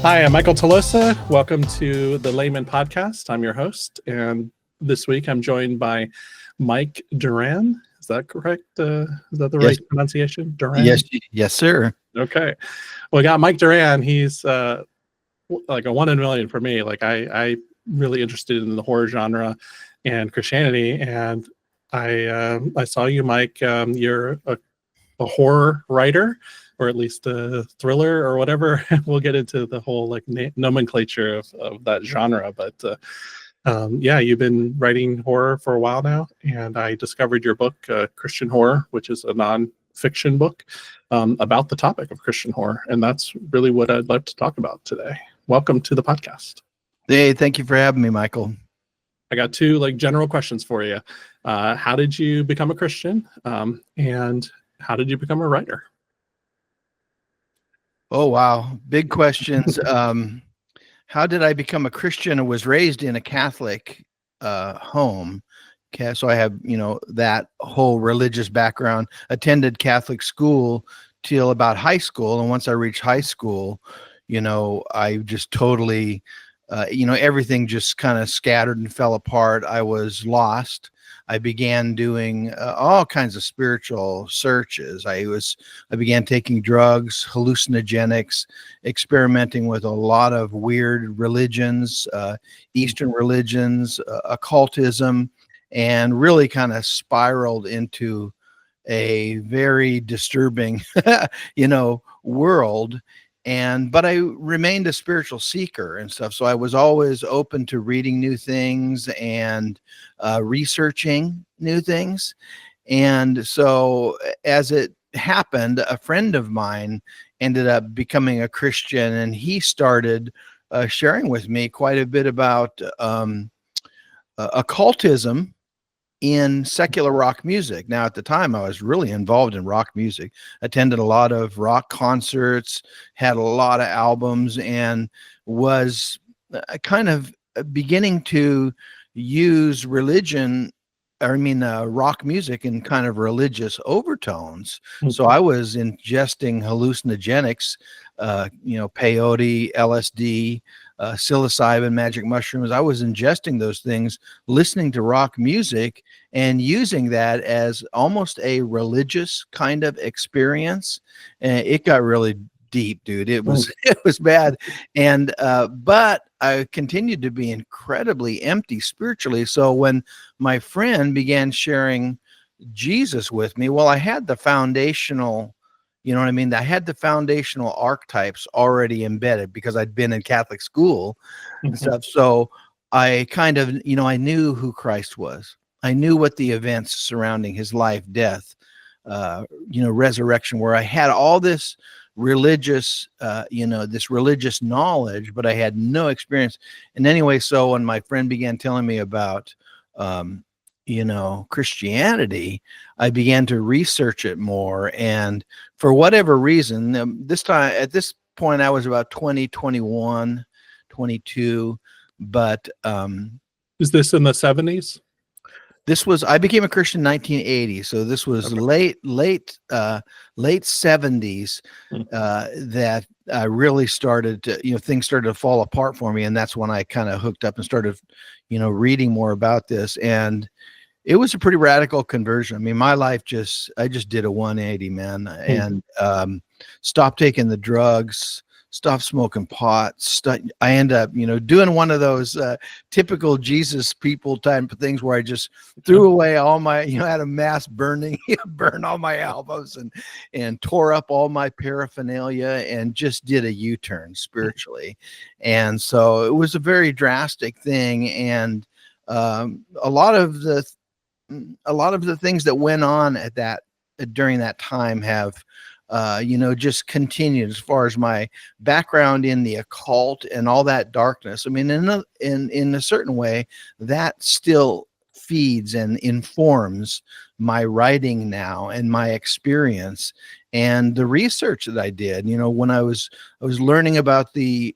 Hi, I'm Michael Tolosa. Welcome to the Layman podcast. I'm your host, and this week I'm joined by Mike Duran. Is that correct? Is that the Yes. right pronunciation? Duran? Yes, sir. Okay. Well, we got Mike Duran. He's like a 1 in a million for me. Like I really interested in the horror genre and Christianity, and I saw you, Mike. You're a horror writer, or at least a thriller or whatever. We'll get into the whole like nomenclature of that genre, but yeah, you've been writing horror for a while now, and I discovered your book, Christian Horror, which is a nonfiction book about the topic of Christian horror, and that's really what I'd love to talk about today. Welcome to the podcast. Hey, thank you for having me, Michael. I got two like general questions for you. How did you become a Christian, and how did you become a writer? Oh, wow. Big questions. How did I become a Christian? I was raised in a Catholic home. Okay, so I have, that whole religious background, attended Catholic school till about high school. And once I reached high school, I just totally, everything just kind of scattered and fell apart. I was lost. I began doing all kinds of spiritual searches. I began taking drugs, hallucinogenics, experimenting with a lot of weird religions, Eastern religions, occultism, and really kind of spiraled into a very disturbing, world. But I remained a spiritual seeker and stuff. So I was always open to reading new things and researching new things. And so as it happened, a friend of mine ended up becoming a Christian, and he started sharing with me quite a bit about occultism in secular rock music. Now, at the time, I was really involved in rock music, attended a lot of rock concerts, had a lot of albums, and was kind of beginning to use rock music in kind of religious overtones. Mm-hmm. So I was ingesting hallucinogenics, peyote, LSD, psilocybin, magic mushrooms. I was ingesting those things, listening to rock music, and using that as almost a religious kind of experience. And it got really deep, dude. It was bad. And but I continued to be incredibly empty spiritually. So when my friend began sharing Jesus with me, well, I had the foundational, I had the foundational archetypes already embedded because I'd been in Catholic school and stuff. So I kind of, I knew who Christ was. I knew what the events surrounding his life, death, resurrection were. I had all this religious, this religious knowledge, but I had no experience. And anyway, so when my friend began telling me about, Christianity, I began to research it more. And for whatever reason, at this point, I was about 20, 21, 22. But Is this in the 70s? I became a Christian in 1980. So this was late 70s that I really started to, things started to fall apart for me. And that's when I kind of hooked up and started, reading more about this. And it was a pretty radical conversion. I mean, my life I just did a 180, man, and stopped taking the drugs, stopped smoking pot. I end up, doing one of those typical Jesus people type of things where I just threw away all my, had a mass burning, burn all my albums and tore up all my paraphernalia and just did a U-turn spiritually. And so it was a very drastic thing. And a lot of the things that went on during that time have just continued as far as my background in the occult and all that darkness. I mean, in a certain way, that still feeds and informs my writing now and my experience and the research that I did. When I was learning about the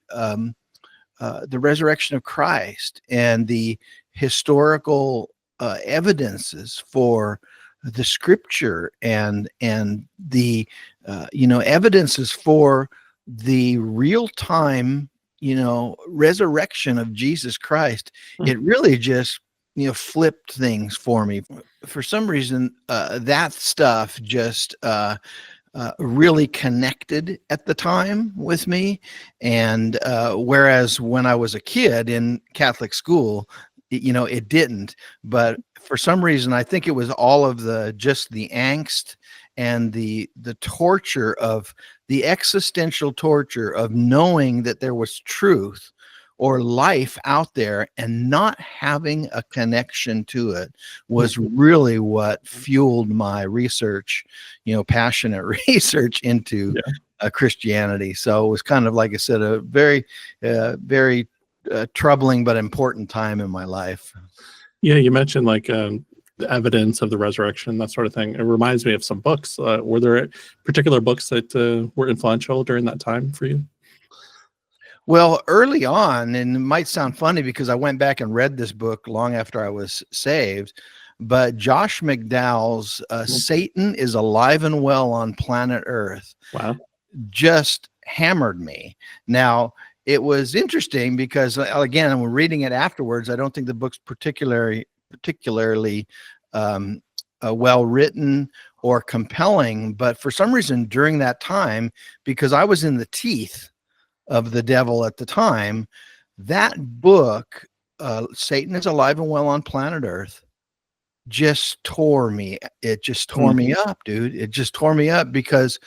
resurrection of Christ and the historical evidences for the scripture and the evidences for the real-time resurrection of Jesus Christ, it really just, flipped things for me. For some reason, that stuff just really connected at the time with me. And whereas when I was a kid in Catholic school, it didn't. But for some reason, I think it was all of the angst and the torture of the existential torture of knowing that there was truth or life out there and not having a connection to it was really what fueled my research, passionate research into Christianity. So it was kind of, like I said, a very, very troubling but important time in my life. Yeah, you mentioned like the evidence of the resurrection, that sort of thing. It reminds me of some books. Were there particular books that were influential during that time for you? Well, early on, and it might sound funny because I went back and read this book long after I was saved, but Josh McDowell's Satan is Alive and Well on Planet Earth just hammered me. Now, it was interesting because, again, when reading it afterwards, I don't think the book's particularly well written or compelling, but for some reason during that time, because I was in the teeth of the devil at the time, that book, Satan is Alive and Well on Planet Earth, just tore me. It just tore me up, dude. It just tore me up because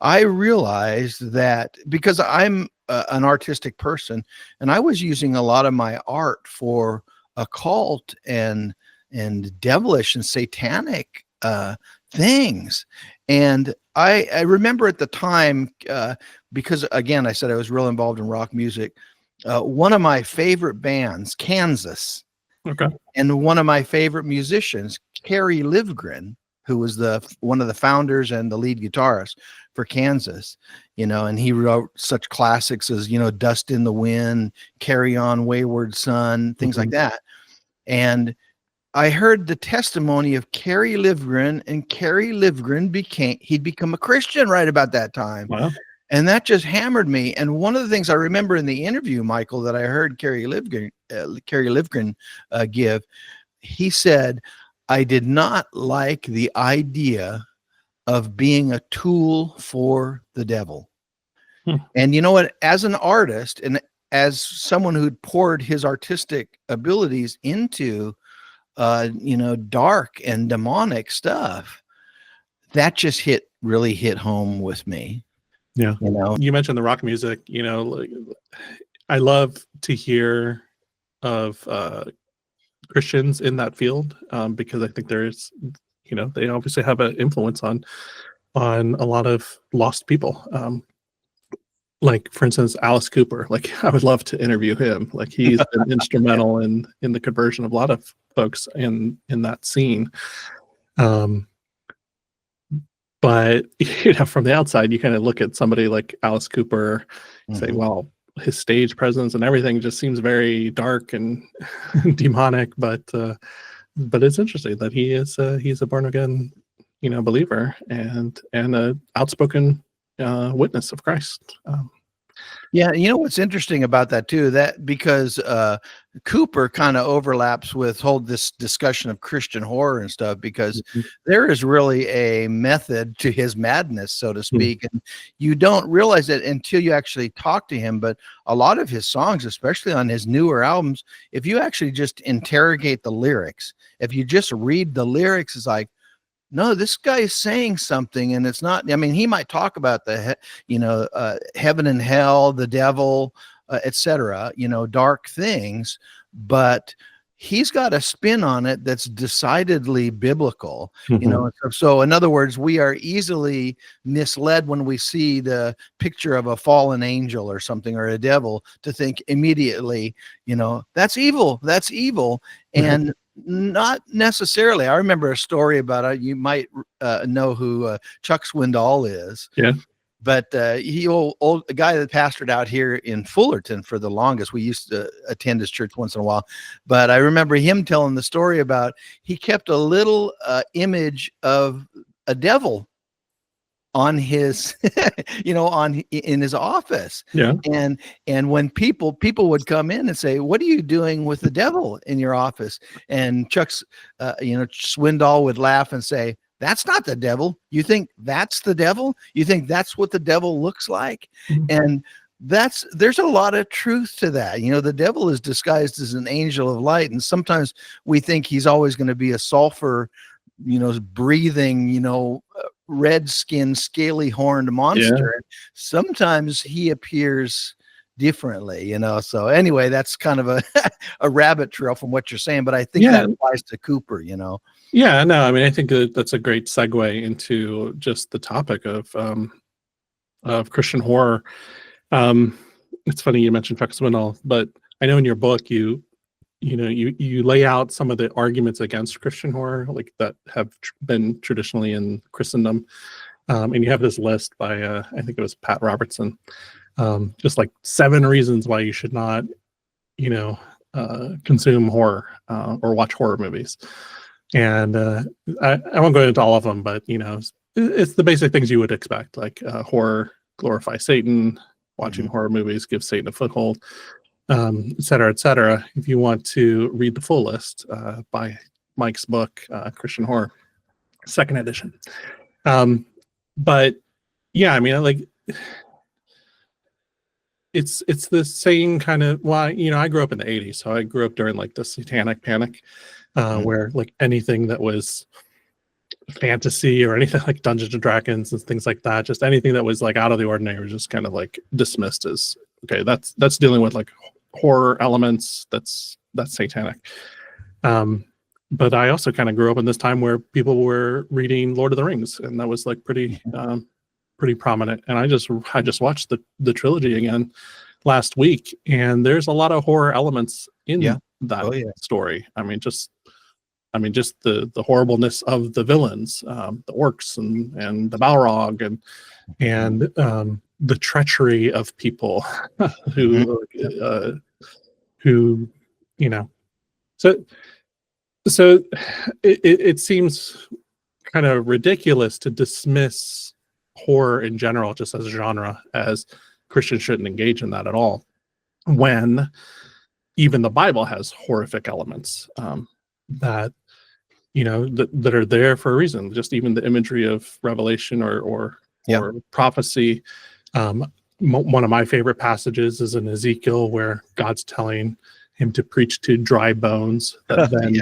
I realized that, because I'm an artistic person, and I was using a lot of my art for occult and devilish and satanic things. And I remember at the time, because again, I said I was real involved in rock music. One of my favorite bands, Kansas, and one of my favorite musicians, Kerry Livgren, who was one of the founders and the lead guitarist for Kansas, and he wrote such classics as, Dust in the Wind, Carry On Wayward Son, things like that. And I heard the testimony of Kerry Livgren, and Kerry Livgren he'd become a Christian right about that time. Wow. And that just hammered me. And one of the things I remember in the interview, Michael, that I heard Kerry Livgren give, he said, I did not like the idea of being a tool for the devil. And you know what? As an artist and as someone who'd poured his artistic abilities into dark and demonic stuff, that just really hit home with me. Yeah. You mentioned the rock music, I love to hear of Christians in that field, because I think there's, they obviously have an influence on a lot of lost people. Like, for instance, Alice Cooper. Like, I would love to interview him. Like, he's been instrumental in the conversion of a lot of folks in that scene. But from the outside, you kind of look at somebody like Alice Cooper, say, well, his stage presence and everything just seems very dark and demonic. But it's interesting that he's a born again, believer and a outspoken witness of Christ. Yeah, what's interesting about that too, that because Cooper kind of overlaps with this discussion of Christian horror and stuff, because there is really a method to his madness, so to speak, and you don't realize it until you actually talk to him. But a lot of his songs, especially on his newer albums, if you actually just interrogate the lyrics, if you just read the lyrics, it's like, no, this guy is saying something, and it's not. I mean, he might talk about the, heaven and hell, the devil, etc. Dark things, but he's got a spin on it that's decidedly biblical. So in other words, we are easily misled when we see the picture of a fallen angel or something, or a devil, to think immediately, that's evil. That's evil, and not necessarily. I remember a story about you might know who Chuck Swindoll is. Yeah. But a guy that pastored out here in Fullerton for the longest. We used to attend his church once in a while. But I remember him telling the story about he kept a little image of a devil on his in his office. Yeah. And when people would come in and say, what are you doing with the devil in your office? And Chuck's Swindoll would laugh and say, that's not the devil. You think that's the devil? You think that's what the devil looks like? Mhm. And there's a lot of truth to that. The devil is disguised as an angel of light, and sometimes we think he's always going to be a sulfur, breathing, red skinned, scaly horned monster. Yeah. Sometimes he appears differently, So anyway, that's kind of a rabbit trail from what you're saying, but I think that applies to Cooper, Yeah, no, I mean, I think that's a great segue into just the topic of Christian horror. It's funny you mentioned Chuck Swindoll, but I know in your book you lay out some of the arguments against Christian horror, like that have been traditionally in Christendom, and you have this list by I think it was Pat Robertson, just like 7 reasons why you should not, consume horror or watch horror movies. And I won't go into all of them, but it's the basic things you would expect, like horror glorify Satan, watching horror movies gives Satan a foothold, et cetera, et cetera. If you want to read the full list, by Mike's book, Christian Horror, 2nd edition. But yeah, I mean, like, it's the same kind of, well, I grew up in the 80s, so I grew up during like the Satanic Panic, where like anything that was fantasy or anything like Dungeons and Dragons and things like that, just anything that was like out of the ordinary was just kind of like dismissed as, okay, that's dealing with like horror elements, that's satanic. But I also kind of grew up in this time where people were reading Lord of the Rings, and that was like pretty prominent. And I just watched the trilogy again last week, and there's a lot of horror elements in that story. I mean, just the horribleness of the villains, the orcs and the Balrog, and the treachery of people who so it seems kind of ridiculous to dismiss horror in general, just as a genre, as Christians shouldn't engage in that at all, when even the Bible has horrific elements that that are there for a reason. Just even the imagery of Revelation or prophecy. One of my favorite passages is in Ezekiel, where God's telling him to preach to dry bones. That then,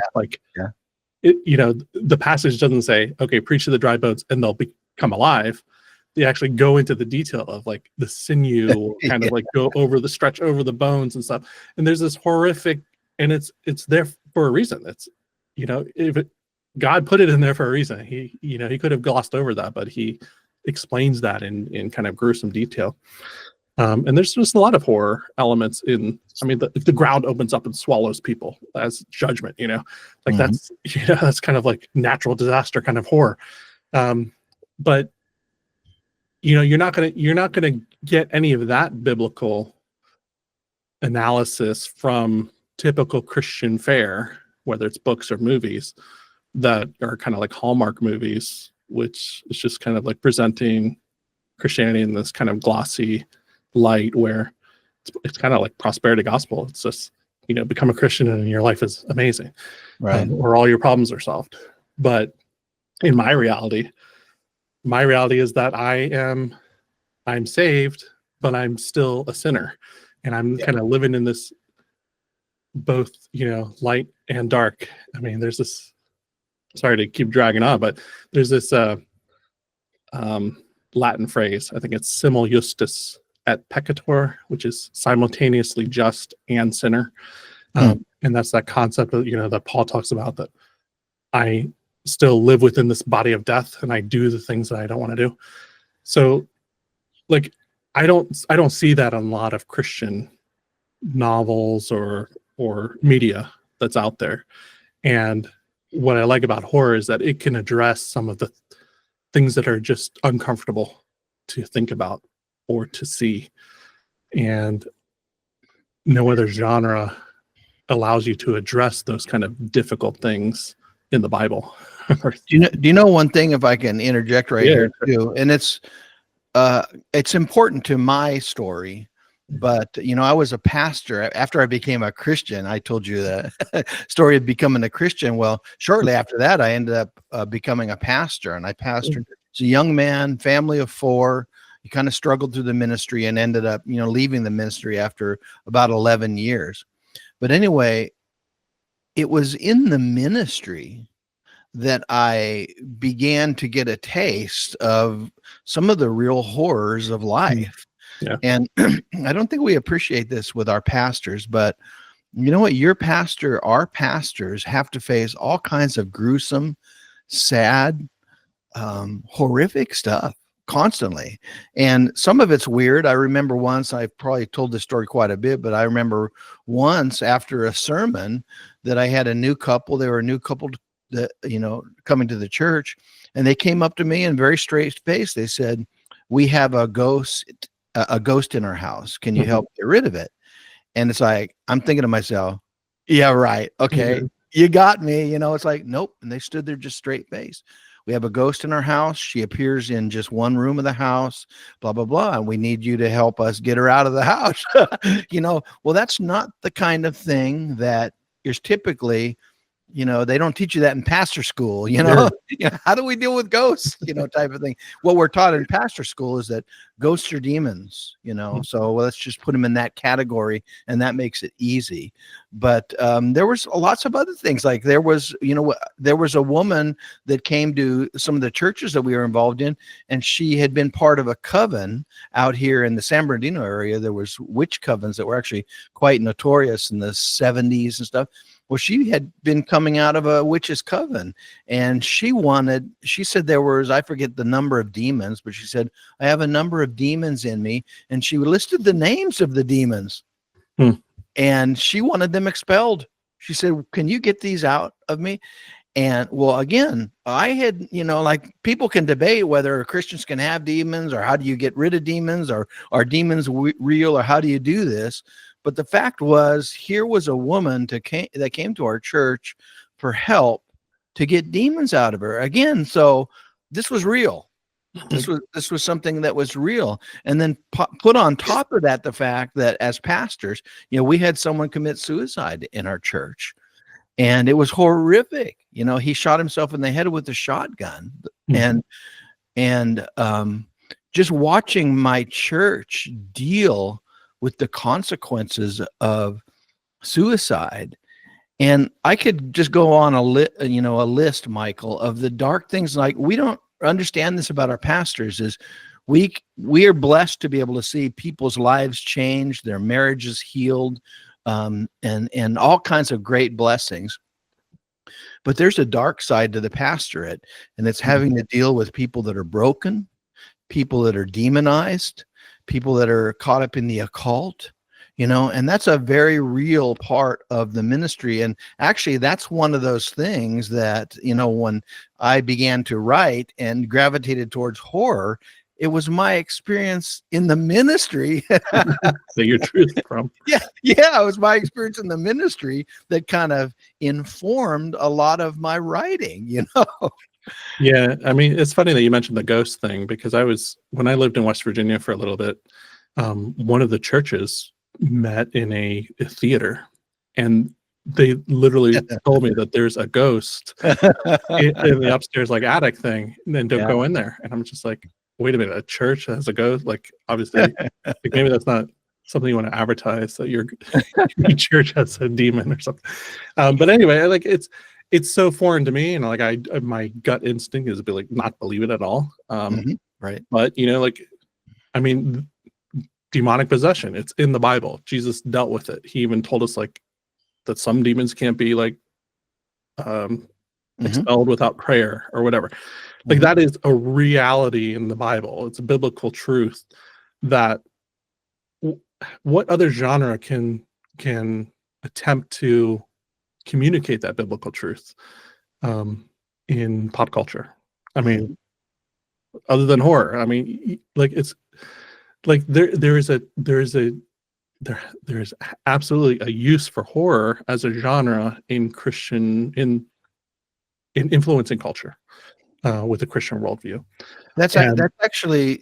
the passage doesn't say, "Okay, preach to the dry bones and they'll become alive." They actually go into the detail of like the sinew will kind of like go stretch over the bones and stuff. And there's this horrific, and it's there for a reason. It's God put it in there for a reason. He could have glossed over that, but he explains that in kind of gruesome detail. And there's just a lot of horror elements in. I mean, if the ground opens up and swallows people as judgment, that's that's kind of like natural disaster kind of horror. But you're not gonna get any of that biblical analysis from typical Christian fare, whether it's books or movies that are kind of like Hallmark movies, which is just kind of like presenting Christianity in this kind of glossy light, where it's kind of like prosperity gospel. It's just become a Christian and your life is amazing, right? Or all your problems are solved. But in my reality is that I'm saved, but I'm still a sinner, and I'm kind of living in this both light and dark. I mean, there's this, sorry to keep dragging on, but there's this Latin phrase, I think it's simul justus et peccator, which is simultaneously just and sinner. And that's that concept of that Paul talks about, that I still live within this body of death and I do the things that I don't want to do. So like I don't see that in a lot of Christian novels or media that's out there. And what I like about horror is that it can address some of the things that are just uncomfortable to think about or to see. And no other genre allows you to address those kind of difficult things in the Bible. Do you know one thing, if I can interject right Yeah. here too, and it's important to my story, but I was a pastor after I became a Christian. I told you the story of becoming a Christian. Well, shortly after that, I ended up becoming a pastor, and I pastored as a young man, family of 4. He kind of struggled through the ministry and ended up, leaving the ministry after about 11 years. But anyway, it was in the ministry that I began to get a taste of some of the real horrors of life. Yeah. And I don't think we appreciate this with our pastors, but you know what? Our pastors have to face all kinds of gruesome, sad, horrific stuff constantly. And some of it's weird. I remember once, I've probably told this story quite a bit, but I remember once after a sermon that I had a new couple. They were a new couple that, coming to the church, and they came up to me in very straight face. They said, "We have a ghost in our house. Can you help get rid of it?" And it's like, I'm thinking to myself, yeah, right. Okay. You got me. It's like, nope. And they stood there just straight face. We have a ghost in our house. She appears in just one room of the house, blah, blah, blah. And we need you to help us get her out of the house. Well, that's not the kind of thing that is typically, they don't teach you that in pastor school, how do we deal with ghosts, type of thing. What we're taught in pastor school is that ghosts are demons, so let's just put them in that category, and that makes it easy. But there was lots of other things. Like there was a woman that came to some of the churches that we were involved in, and she had been part of a coven out here in the San Bernardino area. There was witch covens that were actually quite notorious in the 70s and stuff. Well, she had been coming out of a witch's coven, and she said there was, I forget the number of demons, but she said, I have a number of demons in me. And she listed the names of the demons, and she wanted them expelled. She said, can you get these out of me? And well, again, I had, like people can debate whether Christians can have demons, or how do you get rid of demons, or are demons real, or how do you do this? But the fact was, here was a woman that came to our church for help to get demons out of her. Again, so this was real. This was something that was real. And then put on top of that the fact that as pastors, we had someone commit suicide in our church, and it was horrific. He shot himself in the head with a shotgun, and just watching my church deal with the consequences of suicide. And I could just go on a list, Michael, of the dark things. Like, we don't understand this about our pastors, is we are blessed to be able to see people's lives change, their marriages healed, and all kinds of great blessings. But there's a dark side to the pastorate, and it's having to deal with people that are broken, people that are demonized, people that are caught up in the occult, and that's a very real part of the ministry. And actually, that's one of those things that, when I began to write and gravitated towards horror, it was my experience in the ministry. So your truth from. Yeah. It was my experience in the ministry that kind of informed a lot of my writing, Yeah, I mean, it's funny that you mentioned the ghost thing, because when I lived in West Virginia for a little bit, one of the churches met in a theater, and they literally told me that there's a ghost in the upstairs attic thing, and then don't go in there. And I'm just like, wait a minute, a church has a ghost? Like, obviously, maybe that's not something you want to advertise, that your church has a demon or something. But anyway, it's so foreign to me, and my gut instinct is to not believe it at all. Right. But I mean, demonic possession, it's in the Bible. Jesus dealt with it. He even told us that some demons can't be expelled without prayer or whatever. That is a reality in the Bible. It's a biblical truth that what other genre can attempt to communicate that biblical truth in pop culture? I mean, other than horror. I mean, it's there is absolutely a use for horror as a genre in in influencing culture with a Christian worldview. That's actually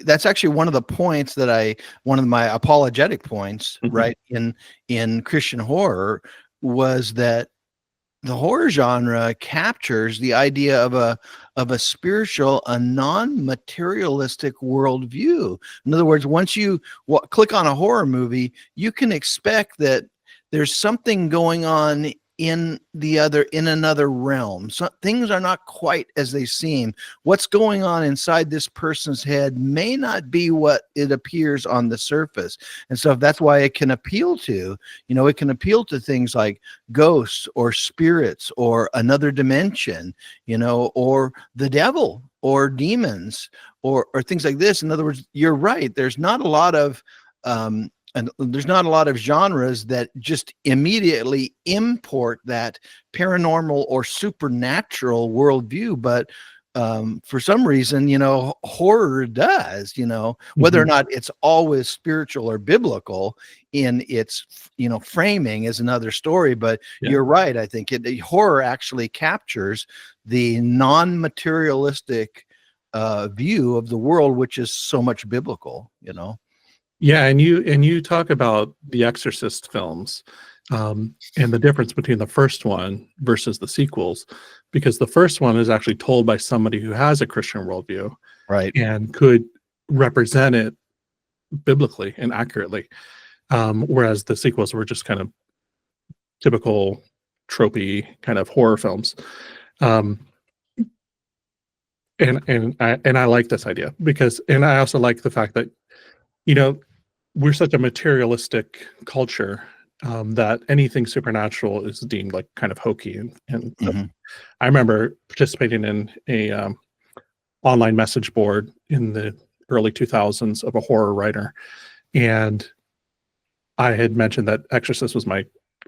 one of the points that one of my apologetic points, Mhm. right, in Christian horror, was that the horror genre captures the idea of a spiritual, a non-materialistic worldview. In other words, once you click on a horror movie, you can expect that there's something going on in another realm. So things are not quite as they seem. What's going on inside this person's head may not be what it appears on the surface. And so that's why it can appeal to, it can appeal to things like ghosts or spirits or another dimension, or the devil or demons or things like this. In other words, you're right. There's not a lot of genres that just immediately import that paranormal or supernatural worldview, but for some reason, horror does, whether or not it's always spiritual or biblical in its, framing is another story. But you're right. I think horror actually captures the non-materialistic view of the world, which is so much biblical, Yeah, and you talk about the Exorcist films, and the difference between the first one versus the sequels, because the first one is actually told by somebody who has a Christian worldview, right, and could represent it biblically and accurately, whereas the sequels were just kind of typical tropey kind of horror films. And I like this idea because, and I also like the fact that, we're such a materialistic culture, that anything supernatural is deemed like kind of hokey. And I remember participating in a online message board in the early 2000s of a horror writer, and I had mentioned that Exorcist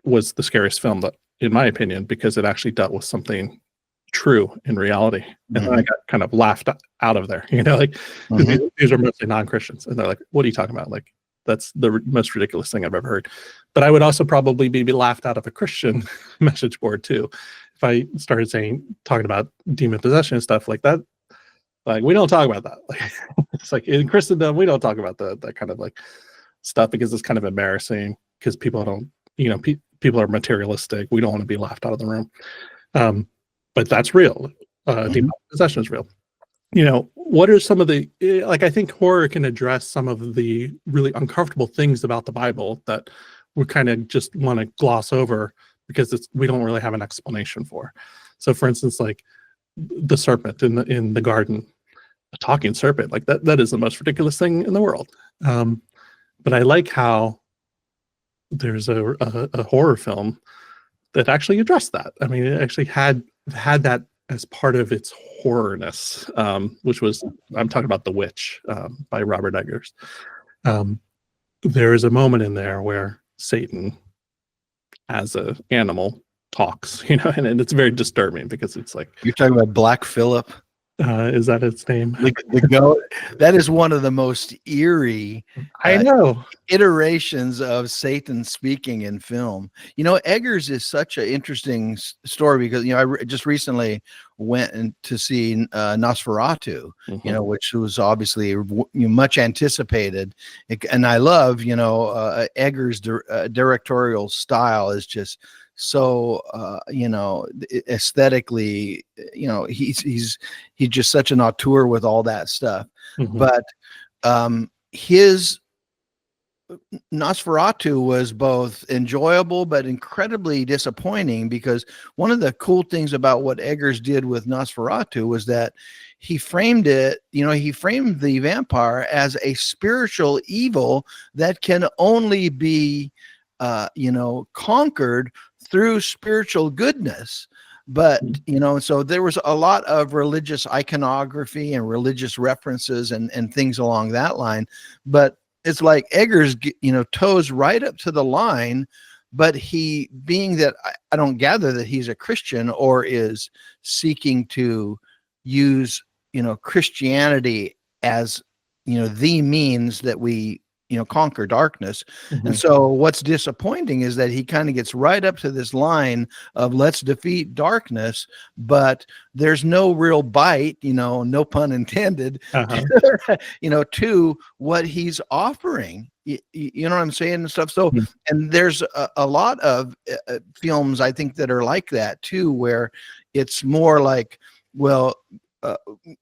was the scariest film, that, in my opinion, because it actually dealt with something true in reality. And then I got kind of laughed out of there, like, 'cause these are mostly non-Christians, and they're like, "What are you talking about? Like, that's the most ridiculous thing I've ever heard." But I would also probably be laughed out of a Christian message board too, if I started talking about demon possession and stuff like that. Like, we don't talk about that. Like, it's like in Christendom, we don't talk about that kind of like stuff, because it's kind of embarrassing, because people don't, people are materialistic. We don't want to be laughed out of the room. But that's real. Demon possession is real. What are some of the, like, I think horror can address some of the really uncomfortable things about the Bible that we kind of just want to gloss over because we don't really have an explanation for. So, for instance, like the serpent in the garden, a talking serpent, like that is the most ridiculous thing in the world. But I like how there's a horror film that actually addressed that. I mean, it actually had that as part of its horrorness, which was, I'm talking about The Witch, by Robert Eggers. There is a moment in there where Satan, as an animal, talks, and it's very disturbing, because it's like, you're talking about Black Phillip. Is that its name? The goat. That is one of the most eerie, I know, iterations of Satan speaking in film. Eggers is such an interesting story, because I just recently went to see Nosferatu, which was obviously much anticipated, and I love Eggers' directorial style is just so aesthetically, he's just such an auteur with all that stuff. But his Nosferatu was both enjoyable but incredibly disappointing, because one of the cool things about what Eggers did with Nosferatu was that he framed the vampire as a spiritual evil that can only be conquered through spiritual goodness. But so there was a lot of religious iconography and religious references and things along that line. But it's like Eggers toes right up to the line, but he, being that I don't gather that he's a Christian or is seeking to use Christianity as the means that we conquer darkness. Mhm. And so what's disappointing is that he kind of gets right up to this line of let's defeat darkness, but there's no real bite, no pun intended, Uh-huh. to what he's offering. You know what I'm saying and stuff. So, Mhm. and there's a lot of films I think that are like that too, where it's more like, well,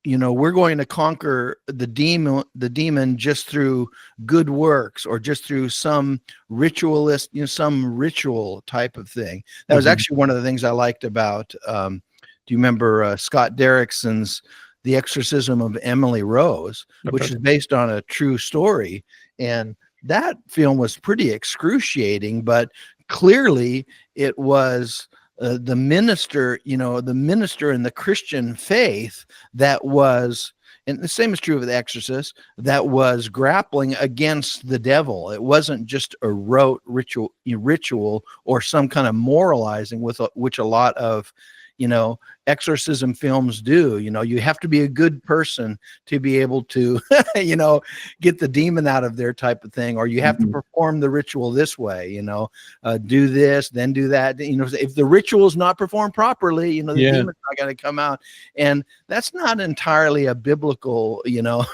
we're going to conquer the demon just through good works or just through some ritualist, some ritual type of thing. That was Mhm. actually one of the things I liked about, do you remember Scott Derrickson's The Exorcism of Emily Rose, which Okay. is based on a true story. And that film was pretty excruciating, but clearly it was the minister in the Christian faith that was, and the same is true of The Exorcist, that was grappling against the devil. It wasn't just a rote ritual or some kind of moralizing which a lot of, exorcism films do. You have to be a good person to be able to, get the demon out of there type of thing, or you have to Mhm. perform the ritual this way, do this, then do that. If the ritual is not performed properly, the Yeah. demon's not going to come out. And that's not entirely a biblical, Yeah.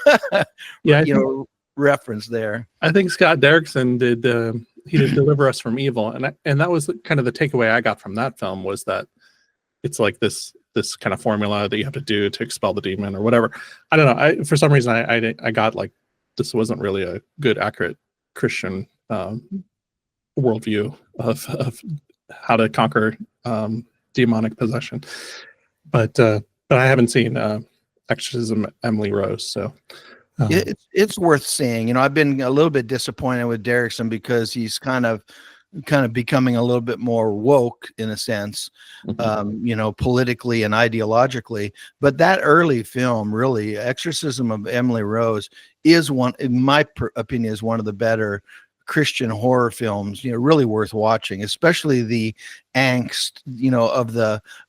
reference there. I think Scott Derrickson did. He did Deliver Us from Evil, and that was kind of the takeaway I got from that film, was that it's like this kind of formula that you have to do to expel the demon or whatever. I don't know. For some reason I got like this wasn't really a good, accurate Christian worldview of how to conquer demonic possession. But I haven't seen Exorcism Emily Rose, so It's worth seeing. I've been a little bit disappointed with Derrickson because he's kind of becoming a little bit more woke in a sense, politically and ideologically. But that early film, really, Exorcism of Emily Rose, is one, in my opinion, is one of the better Christian horror films, really worth watching, especially the angst,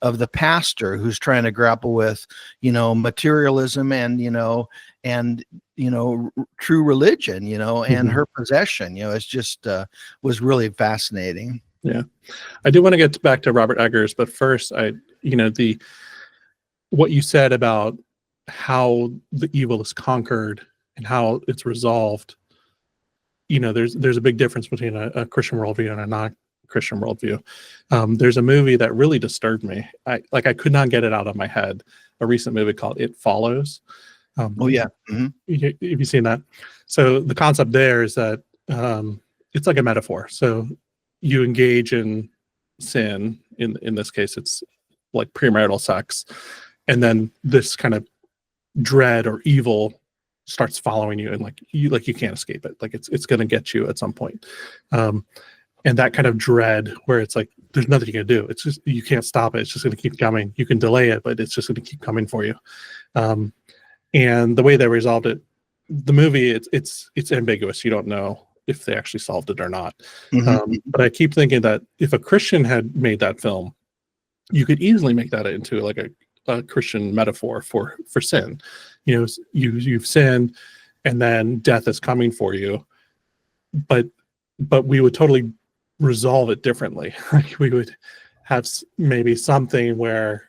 of the pastor who's trying to grapple with, materialism and, true religion, and her possession, it's just, was really fascinating. Yeah, I do want to get back to Robert Eggers, but first, what you said about how the evil is conquered and how it's resolved. There's a big difference between a Christian worldview and a non-Christian worldview. There's a movie that really disturbed me. I could not get it out of my head. A recent movie called It Follows. Oh yeah. Mm-hmm. Have you seen that? So the concept there is that it's like a metaphor. So you engage in sin. In this case, it's like premarital sex, and then this kind of dread or evil starts following you, and you can't escape it. Like it's going to get you at some point. And that kind of dread where it's like there's nothing you can do. It's just you can't stop it. It's just going to keep coming. You can delay it, but it's just going to keep coming for you. And the way they resolved it, the movie, it's ambiguous. You don't know if they actually solved it or not. Mm-hmm. But I keep thinking that if a Christian had made that film, you could easily make that into like a Christian metaphor for sin. You've sinned, and then death is coming for you. But we would totally resolve it differently. Like we would have maybe something where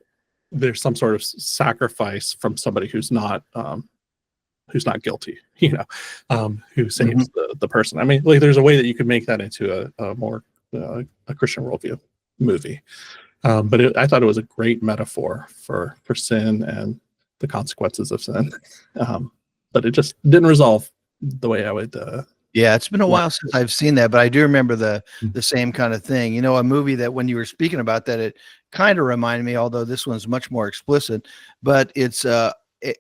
there's some sort of sacrifice from somebody who's not guilty, who saves the person. I mean, like there's a way that you could make that into a more a Christian worldview movie. But I thought it was a great metaphor for sin and the consequences of sin. But it just didn't resolve the way I would. Yeah, it's been a while since I've seen that, but I do remember the same kind of thing. A movie that when you were speaking about that, it kind of reminded me, although this one's much more explicit, but it's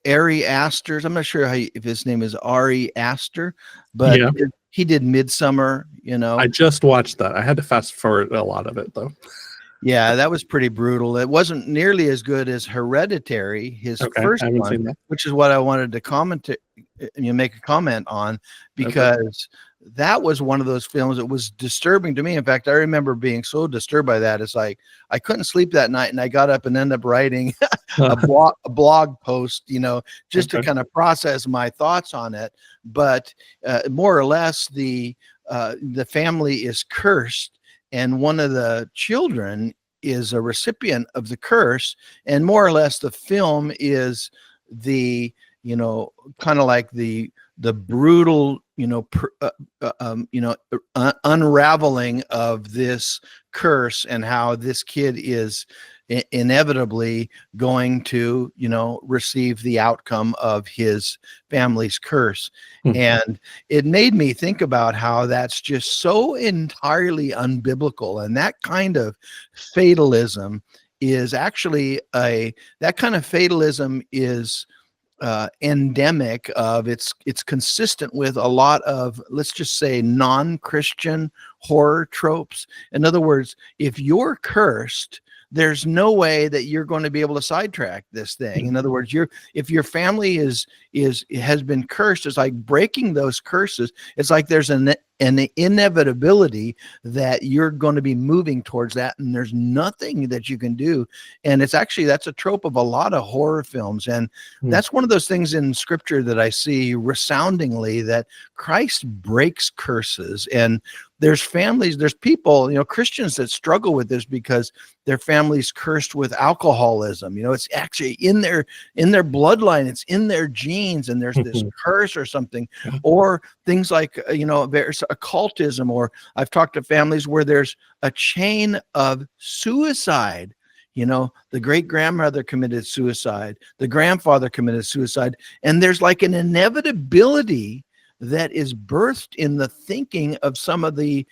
Ari Aster's. I'm not sure if his name is Ari Aster, but he did Midsummer, I just watched that. I had to fast forward a lot of it though. Yeah, that was pretty brutal. It wasn't nearly as good as Hereditary, his first one, which is what I wanted to make a comment on, because that was one of those films that was disturbing to me. In fact, I remember being so disturbed by that. It's like I couldn't sleep that night, and I got up and ended up writing a blog post, you know, just to Okay. kind of process my thoughts on it. But more or less, the family is cursed, and one of the children is a recipient of the curse, and more or less the film is the, you know, kind of like the brutal, you know, unraveling of this curse, and how this kid is inevitably going to, you know, receive the outcome of his family's curse. Hmm. And it made me think about how that's just so entirely unbiblical, and that kind of fatalism is actually that kind of fatalism is endemic of, it's consistent with a lot of, let's just say, non-Christian horror tropes. In other words, if you're cursed, there's no way that you're going to be able to sidetrack this thing. In other words, if your family has been cursed, it's like breaking those curses. It's like there's an inevitability that you're going to be moving towards that, and there's nothing that you can do. And it's actually, that's a trope of a lot of horror films, and that's one of those things in scripture that I see resoundingly, that Christ breaks curses. And there's families, there's people, you know, Christians that struggle with this because their family's cursed with alcoholism. You know, it's actually in their bloodline, it's in their genes, and there's this curse or something. Or things like, you know, there's occultism, or I've talked to families where there's a chain of suicide. You know, the great grandmother committed suicide, the grandfather committed suicide, and there's like an inevitability that is birthed in the thinking of some of the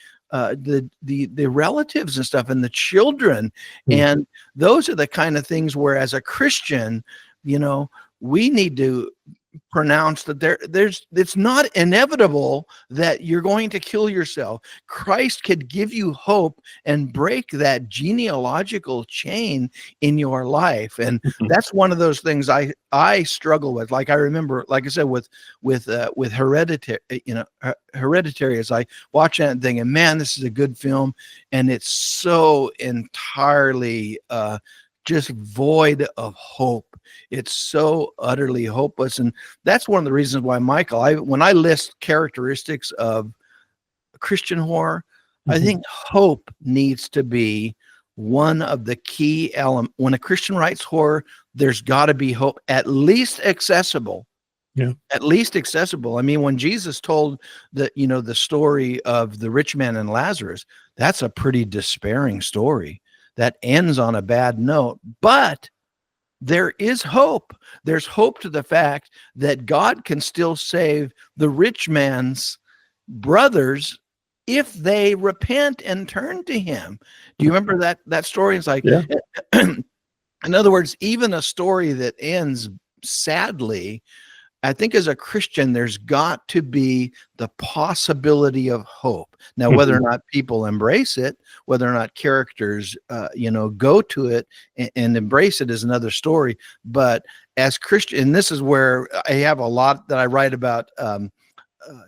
relatives and stuff, and the children. And those are the kind of things where, as a Christian, you know, we need to pronounce that it's not inevitable that you're going to kill yourself. Christ could give you hope and break that genealogical chain in your life. And that's one of those things I struggle with. Like, I remember, like I said, with Hereditary, you know, Hereditary, as I watch that thing, and man, this is a good film, and it's so entirely just void of hope. It's so utterly hopeless. And that's one of the reasons why, Michael, when I list characteristics of Christian horror, I think hope needs to be one of the key elements. When a Christian writes horror, there's got to be hope, at least accessible. Yeah. At least accessible. I mean, when Jesus told the story of the rich man and Lazarus, that's a pretty despairing story that ends on a bad note. But there is hope. There's hope to the fact that God can still save the rich man's brothers if they repent and turn to him. Do you remember that story? It's like, yeah. In other words, even a story that ends sadly, I think as a Christian, there's got to be the possibility of hope. Now, whether or not people embrace it, whether or not characters, go to it and embrace it is another story. But as Christian, and this is where I have a lot that I write about,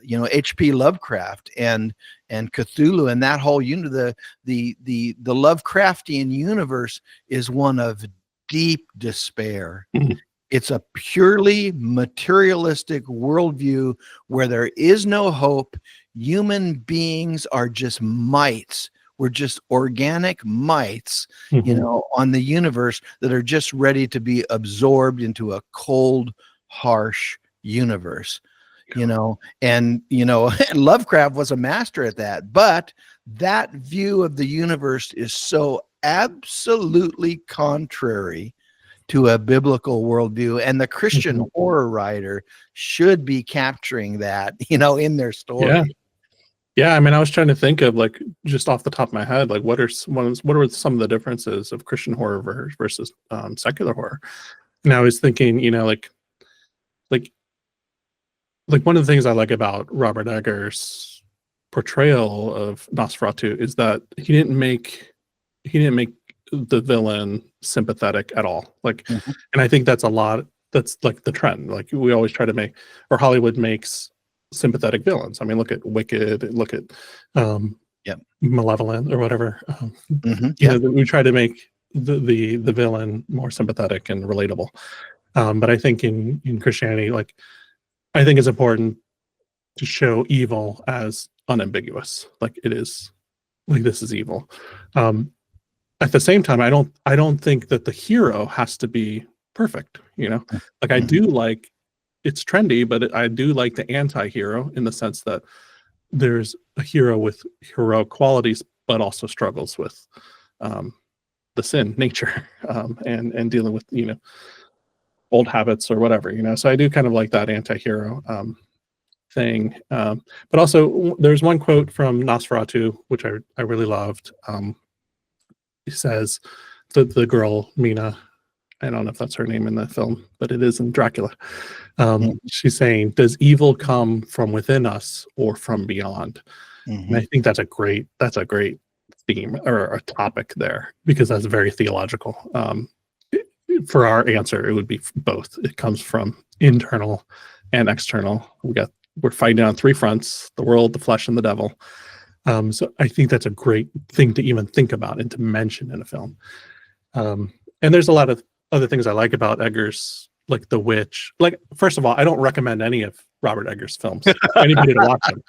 H.P. Lovecraft and Cthulhu, and that whole the Lovecraftian universe is one of deep despair. It's a purely materialistic worldview where there is no hope. Human beings are just mites. We're just organic mites, on the universe that are just ready to be absorbed into a cold, harsh universe. And Lovecraft was a master at that. But that view of the universe is so absolutely contrary to a biblical worldview, and the Christian horror writer should be capturing that, in their story. Yeah. I mean, I was trying to think of, like, just off the top of my head, like, what are some of the differences of Christian horror versus secular horror? And I was thinking, like one of the things I like about Robert Eggers' portrayal of Nosferatu is that he didn't make the villain sympathetic at all. Like, and I think that's like the trend. Like, we always try to make, or Hollywood makes sympathetic villains. I mean, look at Wicked, look at Malevolent or whatever. We try to make the villain more sympathetic and relatable. But I think in Christianity, like, I think it's important to show evil as unambiguous, like it is, like this is evil. At the same time, I don't think that the hero has to be perfect. Like I do like, it's trendy, but I do like the anti-hero in the sense that there's a hero with heroic qualities, but also struggles with the sin nature, and dealing with old habits or whatever. So I do kind of like that anti-hero thing. But also, there's one quote from Nosferatu which I really loved. He says, the girl Mina, I don't know if that's her name in the film, but it is in Dracula. She's saying, "Does evil come from within us or from beyond?" And I think that's a great theme or a topic there, because that's very theological. For our answer, it would be both. It comes from internal and external. We're fighting on three fronts: the world, the flesh, and the devil. So I think that's a great thing to even think about and to mention in a film. And there's a lot of other things I like about Eggers, like The Witch. Like, first of all, I don't recommend any of Robert Eggers' films for anybody to watch them.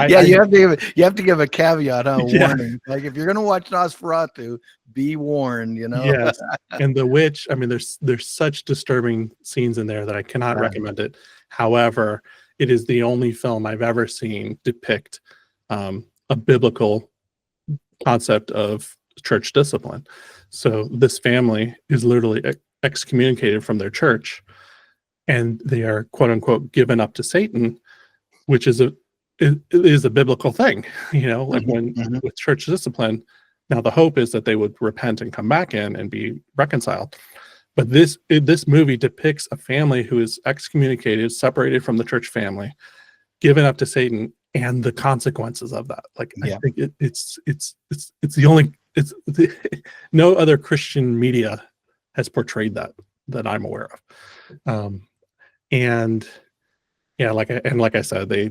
You have to give a caveat, Yeah. warning. Like, if you're going to watch Nosferatu, be warned. Yes. And The Witch, I mean, there's such disturbing scenes in there that I cannot recommend it. However, it is the only film I've ever seen depict a biblical concept of church discipline. So this family is literally excommunicated from their church, and they are, quote unquote, given up to Satan, which is a biblical thing, like with church discipline. Now the hope is that they would repent and come back in and be reconciled. But this movie depicts a family who is excommunicated, separated from the church family, given up to Satan, and the consequences of that. Like, I think it's the only, no other Christian media has portrayed that I'm aware of. And yeah, like I said, they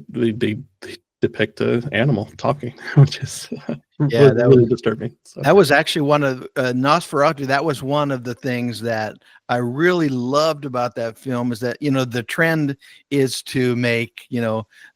depict an animal talking, which is really disturbing. So. That was actually one of Nosferatu. That was one of the things that I really loved about that film, is that, the trend is to make,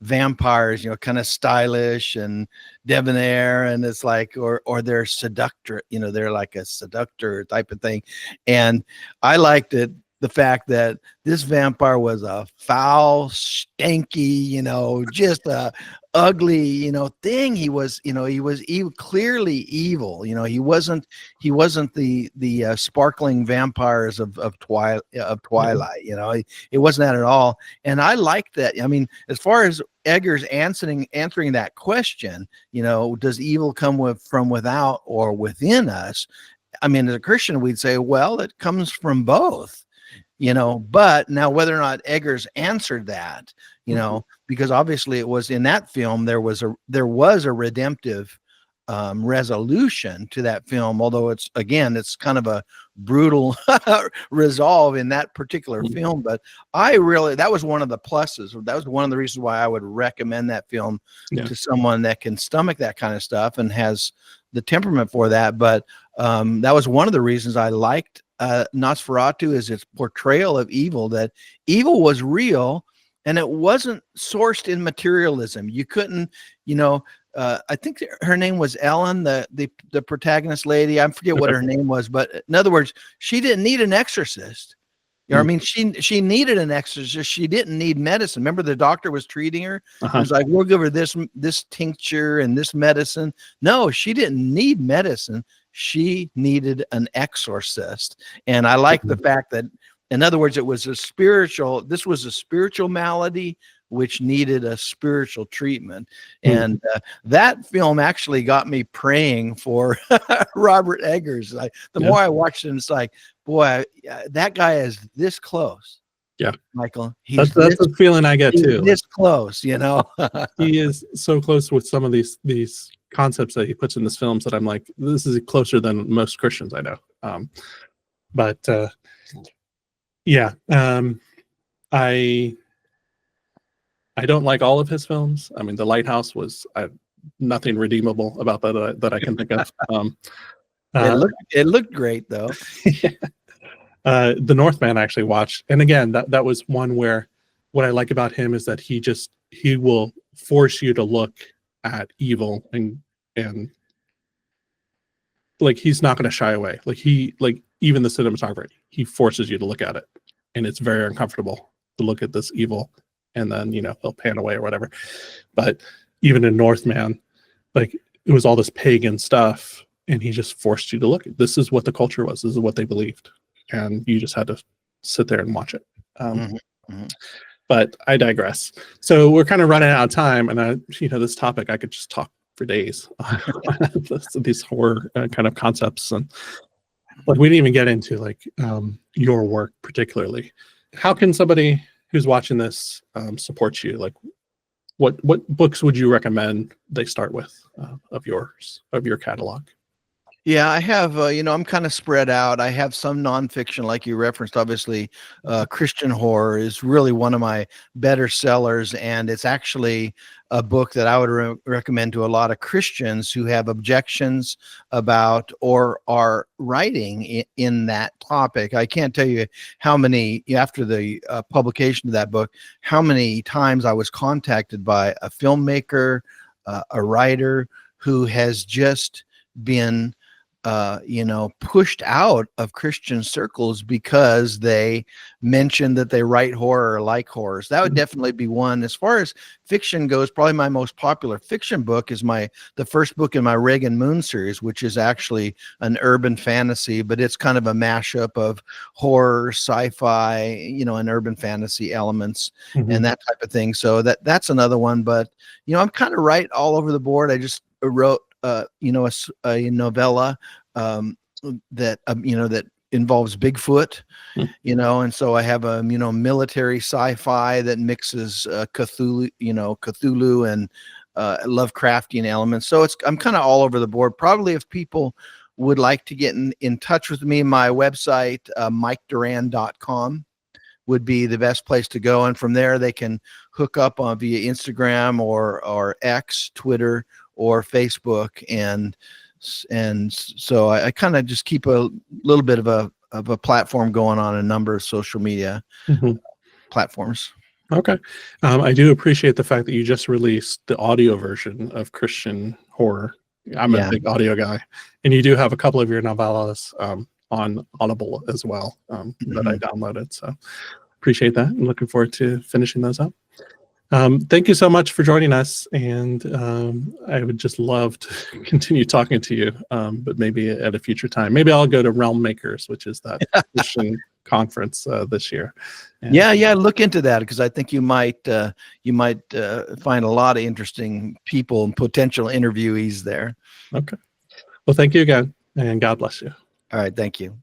vampires, kind of stylish and debonair, and it's like, or they're seductor, they're like a seductor type of thing. And I liked it, the fact that this vampire was a foul, stanky, just a ugly, thing. He was clearly evil. He wasn't the sparkling vampires of Twilight. It wasn't that at all. And I liked that. I mean, as far as Eggers answering that question, does evil come from without or within us? I mean, as a Christian, we'd say, well, it comes from both. But now whether or not Eggers answered that, because obviously it was in that film, there was a redemptive resolution to that film, although it's kind of a brutal resolve in that particular film. But that was one of the pluses. That was one of the reasons why I would recommend that film to someone that can stomach that kind of stuff and has the temperament for that. But that was one of the reasons I liked Nosferatu, is its portrayal of evil, that evil was real and it wasn't sourced in materialism. You couldn't, I think her name was Ellen, the protagonist lady. I forget what her name was, but in other words, she didn't need an exorcist. I mean, she needed an exorcist. She didn't need medicine. Remember, the doctor was treating her. It was like, we'll give her this tincture and this medicine. No, she didn't need medicine. She needed an exorcist. And I like the fact that, in other words, this was a spiritual malady which needed a spiritual treatment. And that film actually got me praying for Robert Eggers. The more I watched him, it's like, boy, that guy is this close. Yeah, Michael. That's the feeling I get too. This close, He is so close with some of these concepts that he puts in his films that I'm like, this is closer than most Christians I know. I don't like all of his films. I mean, The Lighthouse was nothing redeemable about that I can think of. It looked great though. Yeah. The Northman I actually watched, and again, that was one where what I like about him is that he will force you to look at evil, and like he's not going to shy away. Like even the cinematography, he forces you to look at it, and it's very uncomfortable to look at this evil, and then he'll pan away or whatever. But even in Northman, like it was all this pagan stuff, and he just forced you to look. This is what the culture was. This is what they believed, and you just had to sit there and watch it. But I digress. So we're kind of running out of time, and this topic I could just talk for days. These horror kind of concepts, and like we didn't even get into like your work particularly. How can somebody who's watching this support you? Like, what books would you recommend they start with of your catalog? Yeah, I have, I'm kind of spread out. I have some nonfiction, like you referenced, obviously. Christian horror is really one of my better sellers, and it's actually a book that I would recommend to a lot of Christians who have objections about or are writing in that topic. I can't tell you how many, after the publication of that book, how many times I was contacted by a filmmaker, a writer who has just been pushed out of Christian circles because they mentioned that they write horror or like horrors. That would definitely be one. As far as fiction goes, probably my most popular fiction book is the first book in my Reagan Moon series, which is actually an urban fantasy, but it's kind of a mashup of horror, sci-fi, and urban fantasy elements and that type of thing. So that's another one. But I'm kind of right all over the board. I just wrote a novella that involves Bigfoot, and so I have a military sci-fi that mixes Cthulhu and Lovecraftian elements. So I'm kind of all over the board. Probably if people would like to get in touch with me, my website MikeDuran.com would be the best place to go, and from there they can hook up via Instagram or X, Twitter, or Facebook, and so I kind of just keep a little bit of a platform going on a number of social media platforms. Okay. I do appreciate the fact that you just released the audio version of Christian horror. I'm a big audio guy, and you do have a couple of your novellas on Audible as well that I downloaded. So appreciate that. I'm looking forward to finishing those up. Thank you so much for joining us, and I would just love to continue talking to you, but maybe at a future time. Maybe I'll go to Realm Makers, which is that Christian conference this year. And, look into that, because I think you might find a lot of interesting people and potential interviewees there. Okay. Well, thank you again, and God bless you. All right. Thank you.